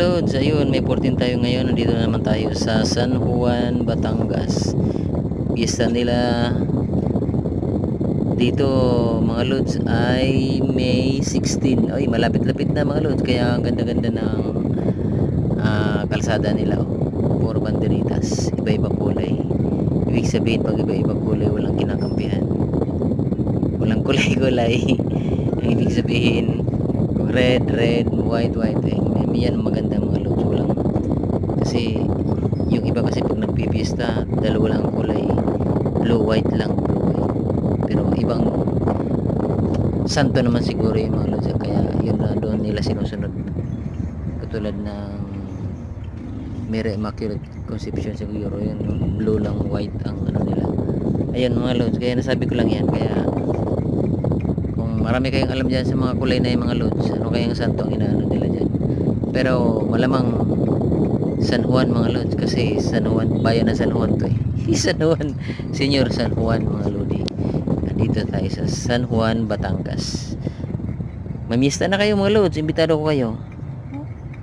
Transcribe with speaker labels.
Speaker 1: Lods, ayun, may 14 tayo ngayon. Nandito na naman tayo sa San Juan, Batangas. Piyesta nila dito mga Lods ay May 16. Ay, malapit-lapit na mga Lods. Kaya ang ganda-ganda ng kalsada nila. Puro banderitas, iba-iba kulay. Ibig sabihin, pag iba-iba kulay, walang kinakampihan. Walang kulay-kulay. Ang ibig sabihin, red, white, yan maganda mga Lods. Walang, kasi yung iba kasi pag nagpipista, dalawa lang ang kulay, blue, white lang, blue, white. Pero ibang santo naman siguro yung mga Lods, kaya yun na doon nila sinusunod. Katulad ng Mary Immaculate Conception siguro, yun, blue lang, white ang ano nila. Ayun mga Lods, kaya nasabi ko lang yan. Kaya kung marami kayong alam dyan sa mga kulay na yung mga Lods, ano kayang santo ang inaano nila dyan. Pero malamang San Juan mga Lods, kasi San Juan, bayan ng San Juan to eh. San Juan, Senior San Juan mga Lodi. Dito tayo sa San Juan, Batangas. Mamista na kayo mga Lods, imbitado ko kayo.